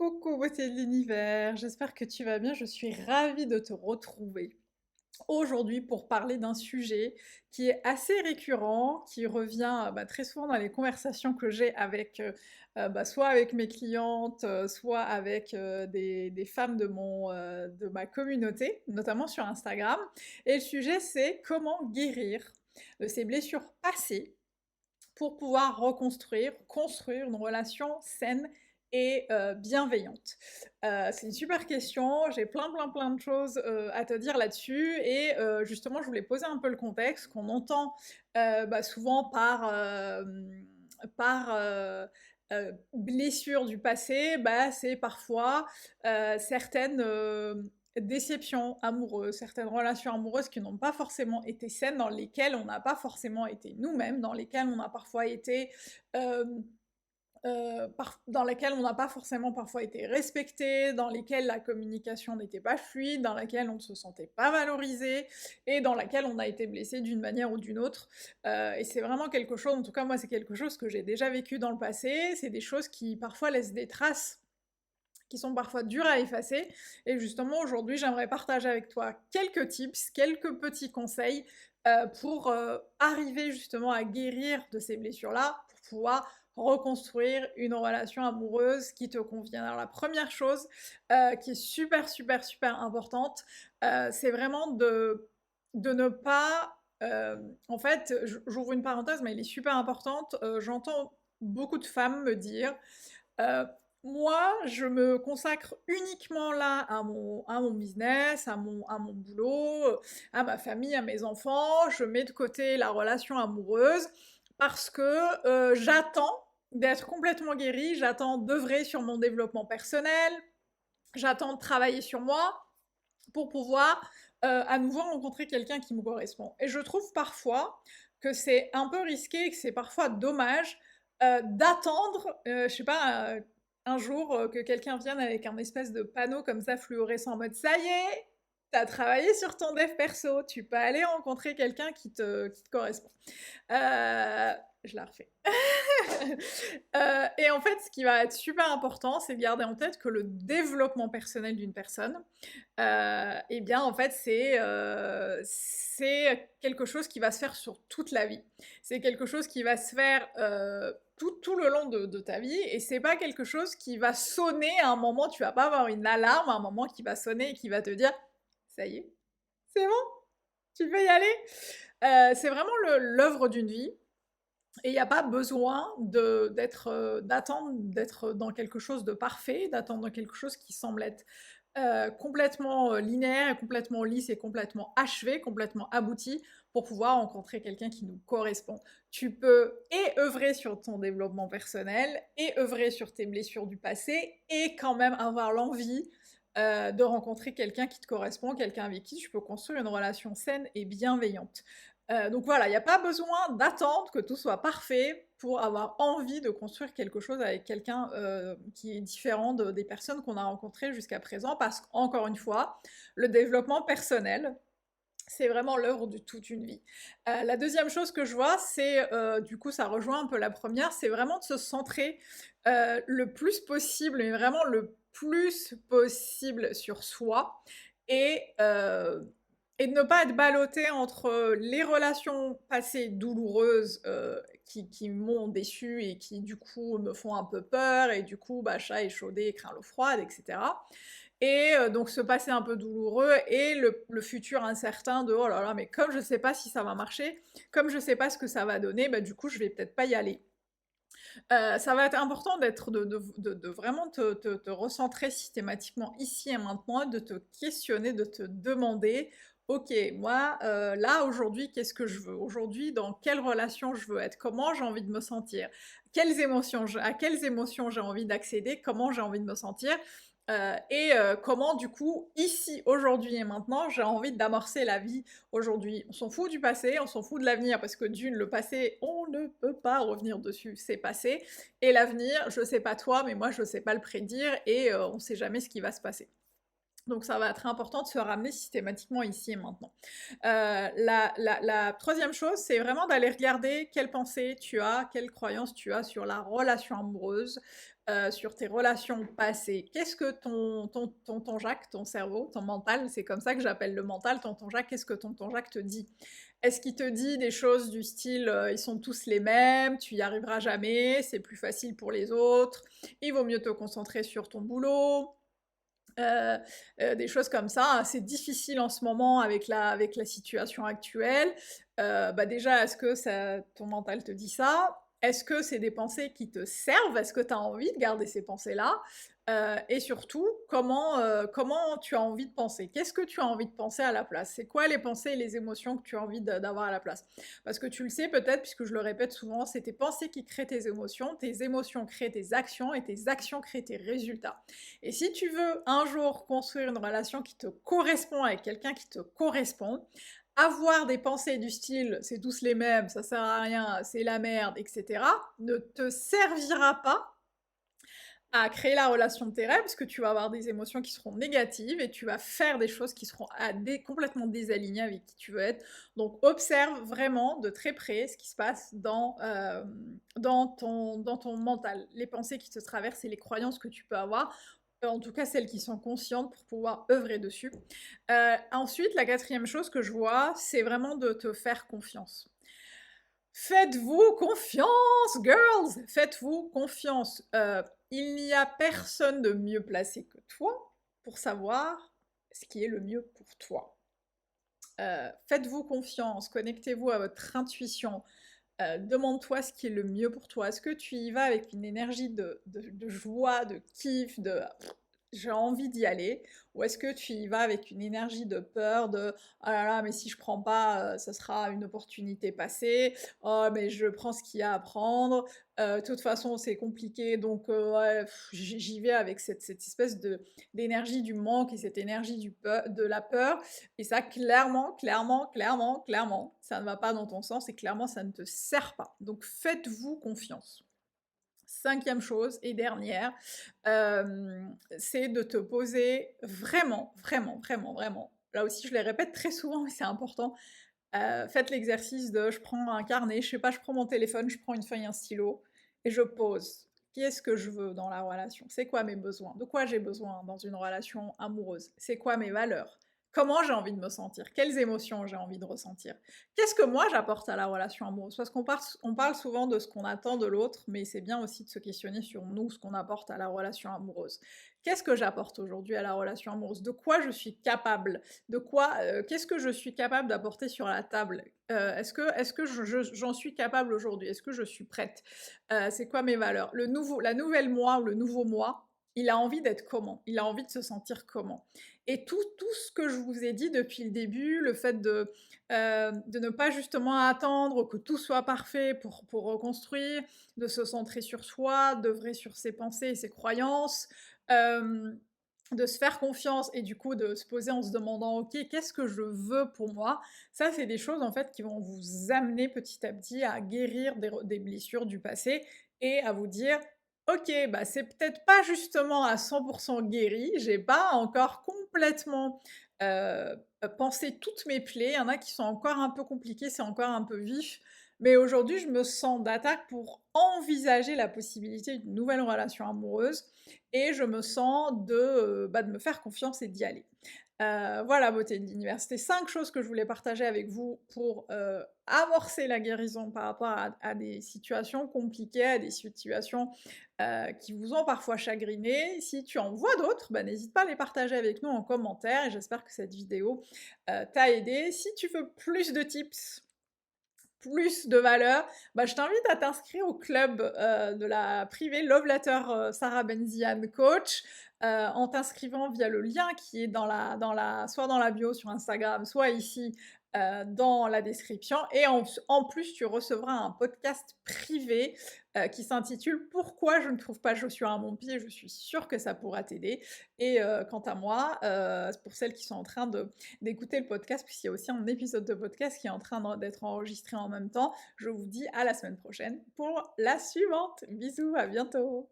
Coucou beauté de l'univers, j'espère que tu vas bien, je suis ravie de te retrouver aujourd'hui pour parler d'un sujet qui est assez récurrent, qui revient très souvent dans les conversations que j'ai avec soit avec mes clientes, soit avec des femmes de ma communauté, notamment sur Instagram. Et le sujet c'est comment guérir de ces blessures passées pour pouvoir reconstruire, construire une relation saine et bienveillante. C'est une super question, j'ai plein de choses à te dire là-dessus et justement je voulais poser un peu le contexte qu'on entend souvent par blessures du passé, c'est parfois certaines déceptions amoureuses, certaines relations amoureuses qui n'ont pas forcément été saines, dans lesquelles on n'a pas forcément été nous-mêmes, dans lesquelles on a parfois été euh, dans lesquelles on n'a pas forcément parfois été respecté, dans lesquelles la communication n'était pas fluide, dans laquelle on ne se sentait pas valorisé et dans laquelle on a été blessé d'une manière ou d'une autre. Et c'est vraiment quelque chose, en tout cas moi c'est quelque chose que j'ai déjà vécu dans le passé, c'est des choses qui parfois laissent des traces qui sont parfois dures à effacer. Et justement, aujourd'hui, j'aimerais partager avec toi quelques tips, quelques petits conseils pour arriver justement à guérir de ces blessures-là, pour pouvoir reconstruire une relation amoureuse qui te convient. Alors la première chose qui est super importante, c'est vraiment de ne pas... en fait, j'ouvre une parenthèse, mais elle est super importante. J'entends beaucoup de femmes me dire euh, moi, je me consacre uniquement là à mon business, à mon boulot, à ma famille, à mes enfants. Je mets de côté la relation amoureuse parce que j'attends d'être complètement guérie, j'attends d'œuvrer sur mon développement personnel, j'attends de travailler sur moi pour pouvoir à nouveau rencontrer quelqu'un qui me correspond. Et je trouve parfois que c'est un peu risqué et que c'est parfois dommage d'attendre, je sais pas, un jour que quelqu'un vienne avec un espèce de panneau comme ça fluorescent en mode ça y est, t'as travaillé sur ton dev perso, tu peux aller rencontrer quelqu'un qui te correspond. Euh, je la refais. Et en fait, ce qui va être super important, c'est de garder en tête que le développement personnel d'une personne, eh bien, en fait, c'est quelque chose qui va se faire sur toute la vie. C'est quelque chose qui va se faire tout le long de ta vie, et c'est pas quelque chose qui va sonner à un moment, tu vas pas avoir une alarme à un moment qui va sonner et qui va te dire, ça y est, c'est bon, tu peux y aller. C'est vraiment l'œuvre d'une vie. Et il n'y a pas besoin d'attendre d'être dans quelque chose de parfait, d'attendre dans quelque chose qui semble être complètement linéaire, complètement lisse et complètement achevé, complètement abouti pour pouvoir rencontrer quelqu'un qui nous correspond. Tu peux et œuvrer sur ton développement personnel et œuvrer sur tes blessures du passé et quand même avoir l'envie de rencontrer quelqu'un qui te correspond, quelqu'un avec qui tu peux construire une relation saine et bienveillante. Donc voilà, il n'y a pas besoin d'attendre que tout soit parfait pour avoir envie de construire quelque chose avec quelqu'un qui est différent des personnes qu'on a rencontrées jusqu'à présent, parce qu'encore une fois, le développement personnel, c'est vraiment l'œuvre de toute une vie. La deuxième chose que je vois, c'est, du coup, ça rejoint un peu la première, c'est vraiment de se centrer le plus possible, mais vraiment le plus possible sur soi, et, euh, et de ne pas être ballotté entre les relations passées douloureuses qui m'ont déçu et qui du coup me font un peu peur et du coup chat échaudé et craint l'eau froide, etc. Et donc ce passé un peu douloureux et le futur incertain de oh là là mais comme je sais pas si ça va marcher, comme je sais pas ce que ça va donner, du coup je vais peut-être pas y aller. Ça va être important de vraiment te recentrer systématiquement ici et maintenant, de te questionner, de te demander, ok, moi, là, aujourd'hui, qu'est-ce que je veux? Aujourd'hui, dans quelle relation je veux être? Comment j'ai envie de me sentir? À quelles émotions j'ai envie d'accéder? Comment j'ai envie de me sentir? Comment, du coup, ici, aujourd'hui et maintenant, j'ai envie d'amorcer la vie aujourd'hui. On s'en fout du passé, on s'en fout de l'avenir, parce que d'une, le passé, on ne peut pas revenir dessus, c'est passé. Et l'avenir, je sais pas toi, mais moi je sais pas le prédire et on sait jamais ce qui va se passer. Donc ça va être important de se ramener systématiquement ici et maintenant. La troisième chose, c'est vraiment d'aller regarder quelles pensées tu as, quelles croyances tu as sur la relation amoureuse. sur tes relations passées, qu'est-ce que ton Jacques, ton cerveau, ton mental, c'est comme ça que j'appelle le mental, ton Jacques, qu'est-ce que ton Jacques te dit? Est-ce qu'il te dit des choses du style, ils sont tous les mêmes, tu y arriveras jamais, c'est plus facile pour les autres, il vaut mieux te concentrer sur ton boulot, heu des choses comme ça. C'est difficile en ce moment avec la situation actuelle. Bah, déjà, est-ce que ça ton mental te dit ça? Est-ce que c'est des pensées qui te servent? Est-ce que tu as envie de garder ces pensées-là? Et surtout, comment tu as envie de penser? Qu'est-ce que tu as envie de penser à la place? C'est quoi les pensées et les émotions que tu as envie d'avoir à la place? Parce que tu le sais peut-être, puisque je le répète souvent, c'est tes pensées qui créent tes émotions créent tes actions et tes actions créent tes résultats. Et si tu veux un jour construire une relation qui te correspond avec quelqu'un qui te correspond, avoir des pensées du style c'est tous les mêmes, ça sert à rien, c'est la merde, etc., ne te servira pas à créer la relation de tes rêves, parce que tu vas avoir des émotions qui seront négatives et tu vas faire des choses qui seront complètement désalignées avec qui tu veux être. Donc observe vraiment de très près ce qui se passe dans ton mental, les pensées qui te traversent et les croyances que tu peux avoir, en tout cas celles qui sont conscientes pour pouvoir œuvrer dessus. Ensuite, la quatrième chose que je vois, c'est vraiment de te faire confiance. Faites-vous confiance, girls! Faites-vous confiance. Il n'y a personne de mieux placé que toi pour savoir ce qui est le mieux pour toi. Faites-vous confiance, connectez-vous à votre intuition, demande-toi ce qui est le mieux pour toi. Est-ce que tu y vas avec une énergie de joie, de kiff, de j'ai envie d'y aller, ou est-ce que tu y vas avec une énergie de peur, de ah là là, mais si je prends pas, ça sera une opportunité passée, oh, mais je prends ce qu'il y a à prendre, de toute façon, c'est compliqué, donc ouais, j'y vais avec cette espèce d'énergie du manque et cette énergie de la peur, et ça, clairement, ça ne va pas dans ton sens et clairement, ça ne te sert pas. Donc, faites-vous confiance. Cinquième chose et dernière, c'est de te poser vraiment, là aussi je les répète très souvent mais c'est important, faites l'exercice de je prends un carnet, je sais pas, je prends mon téléphone, je prends une feuille, un stylo et je pose. Qu'est-ce que je veux dans la relation? C'est quoi mes besoins? De quoi j'ai besoin dans une relation amoureuse? C'est quoi mes valeurs? Comment j'ai envie de me sentir? Quelles émotions j'ai envie de ressentir? Qu'est-ce que moi j'apporte à la relation amoureuse? Parce on parle souvent de ce qu'on attend de l'autre, mais c'est bien aussi de se questionner sur nous, ce qu'on apporte à la relation amoureuse. Qu'est-ce que j'apporte aujourd'hui à la relation amoureuse? De quoi je suis capable? Qu'est-ce que je suis capable d'apporter sur la table? Est-ce que j'en suis capable aujourd'hui? Est-ce que je suis prête? C'est quoi mes valeurs? La nouvelle moi ou le nouveau moi, il a envie d'être comment? Il a envie de se sentir comment? Et tout ce que je vous ai dit depuis le début, le fait de ne pas justement attendre que tout soit parfait pour reconstruire, de se centrer sur soi, d'œuvrer sur ses pensées et ses croyances, hem, de se faire confiance et du coup de se poser en se demandant: «OK, qu'est-ce que je veux pour moi?» Ça, c'est des choses en fait qui vont vous amener petit à petit à guérir des blessures du passé et à vous dire: OK, bah, c'est peut-être pas justement à 100 guéri, j'ai pas encore complètement, pensé toutes mes plaies. Il y en a qui sont encore un peu compliquées, c'est encore un peu vif, mais aujourd'hui, je me sens d'attaque pour envisager la possibilité d'une nouvelle relation amoureuse et je me sens bah, de me faire confiance et d'y aller. Voilà, beauté de l'univers. C'était 5 choses que je voulais partager avec vous pour, amorcer la guérison par rapport à des situations compliquées, à des situations, qui vous ont parfois chagriné. Si tu en vois d'autres, bah, n'hésite pas à les partager avec nous en commentaire et j'espère que cette vidéo, t'a aidé. Si tu veux plus de tips, plus de valeur, bah, je t'invite à t'inscrire au club, de la privée Love Letter, Sarah Benzian coach, en t'inscrivant via le lien qui est soit dans la bio sur Instagram, soit ici, dans la description et en plus, tu recevras un podcast privé, qui s'intitule «Pourquoi je ne trouve pas chaussures à mon pied?» Je suis sûre que ça pourra t'aider et quant à moi, pour celles qui sont en train d'écouter le podcast, puisqu'il y a aussi un épisode de podcast qui est en train d'être enregistré en même temps. Je vous dis à la semaine prochaine pour la suivante. Bisous, à bientôt.